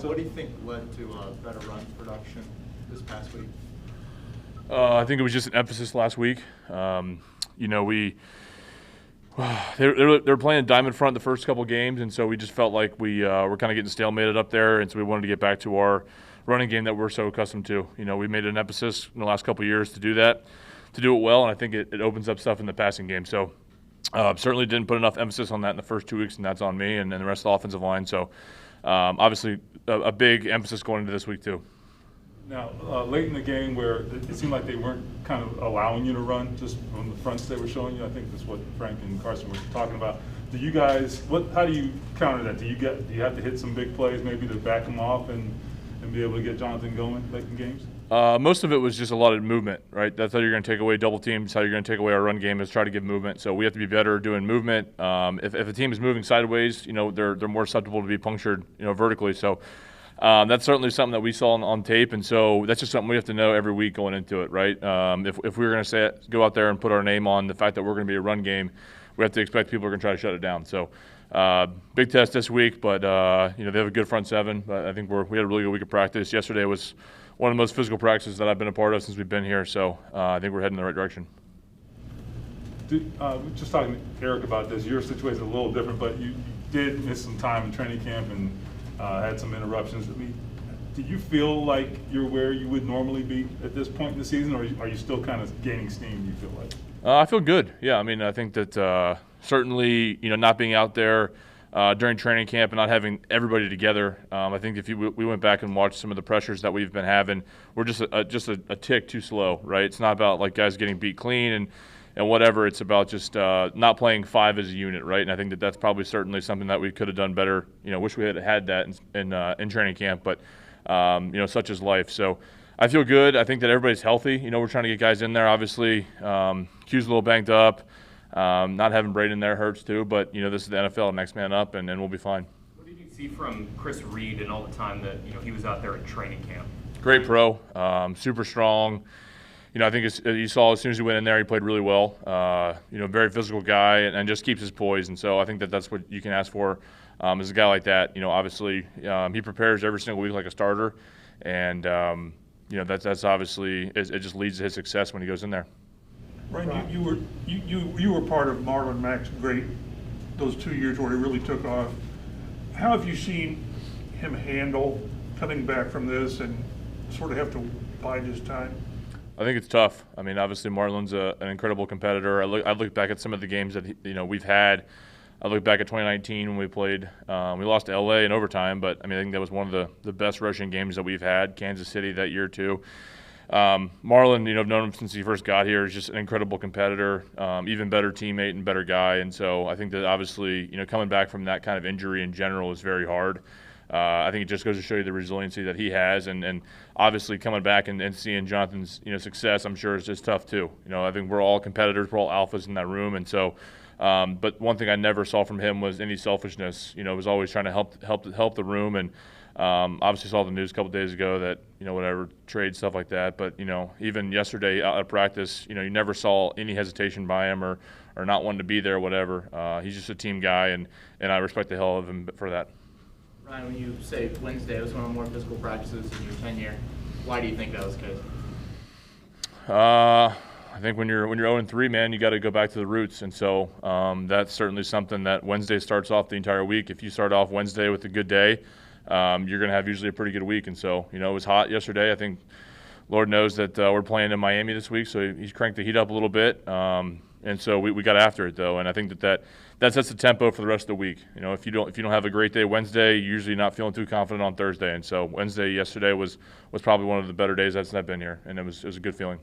What do you think led to better run production this past week? I think it was just an emphasis last week. They were playing diamond front the first couple games, and so we just felt like we were kind of getting stalemated up there, and so we wanted to get back to our running game that we're so accustomed to. We made an emphasis in the last couple of years to do that, to do it well, and I think it opens up stuff in the passing game. So certainly didn't put enough emphasis on that in the first 2 weeks, and that's on me and the rest of the offensive line. So obviously a big emphasis going into this week too. Now, late in the game where it seemed like they weren't kind of allowing you to run just from the fronts they were showing you, I think that's what Frank and Carson were talking about. Do you guys, how do you counter that? Do you have to hit some big plays maybe to back them off and be able to get Jonathan going late in games? Most of it was just a lot of movement, right? That's how you're going to take away double teams, how you're going to take away our run game is try to give movement. So we have to be better doing movement. If a team is moving sideways, they're more susceptible to be punctured, vertically. So that's certainly something that we saw on tape, and so that's just something we have to know every week going into it, right? If we were going to go out there and put our name on the fact that we're going to be a run game, we have to expect people are going to try to shut it down. So big test this week, but they have a good front seven. But I think we had a really good week of practice. Yesterday was one of the most physical practices that I've been a part of since we've been here, so I think we're heading in the right direction. Just talking to Eric about this, your situation is a little different, but you did miss some time in training camp and had some interruptions. I mean, do you feel like you're where you would normally be at this point in the season, or are you still kind of gaining steam, do you feel like? I feel good, yeah. I mean, I think that certainly, not being out there during training camp and not having everybody together, I think if we went back and watched some of the pressures that we've been having, we're just a tick too slow, right? It's not about like guys getting beat clean and whatever. It's about just not playing five as a unit, right? And I think that's probably certainly something that we could have done better. Wish we had that in training camp, but such is life. So I feel good. I think that everybody's healthy. We're trying to get guys in there. Obviously, Q's a little banged up. Not having Braden there hurts too, but this is the NFL, next man up, and we'll be fine. What did you see from Chris Reed and all the time that he was out there at training camp? Great pro, super strong. I think you saw as soon as he went in there, he played really well. Very physical guy and just keeps his poise. And so I think that's what you can ask for is a guy like that. Obviously he prepares every single week like a starter, and that's obviously it just leads to his success when he goes in there. Ryan, you were part of Marlon Mack's those 2 years where he really took off. How have you seen him handle coming back from this and sort of have to bide his time? I think it's tough. I mean, obviously Marlon's an incredible competitor. I look back at some of the games that we've had. I look back at 2019 when we played. We lost to LA in overtime, but I think that was one of the best rushing games that we've had. Kansas City that year too. Marlon, I've known him since he first got here. He's just an incredible competitor, even better teammate and better guy. And so I think that obviously, coming back from that kind of injury in general is very hard. I think it just goes to show you the resiliency that he has, and obviously coming back and seeing Jonathan's success, I'm sure is just tough too. I think we're all competitors, we're all alphas in that room, and so. But one thing I never saw from him was any selfishness. Was always trying to help the room, and obviously saw the news a couple days ago that whatever trade stuff like that. But even yesterday out at practice, you never saw any hesitation by him or not wanting to be there or whatever. He's just a team guy, and I respect the hell of him for that. Ryan, when you say Wednesday was one of the more physical practices in your tenure, why do you think that was the case? I think when you're 0-3, man, you got to go back to the roots, and so that's certainly something that Wednesday starts off the entire week. If you start off Wednesday with a good day, you're going to have usually a pretty good week. And so it was hot yesterday. I think Lord knows that we're playing in Miami this week, so he's cranked the heat up a little bit. And so we got after it though, and I think that sets the tempo for the rest of the week. If you don't have a great day Wednesday, you're usually not feeling too confident on Thursday. And so Wednesday yesterday was probably one of the better days since I've been here, and it was a good feeling.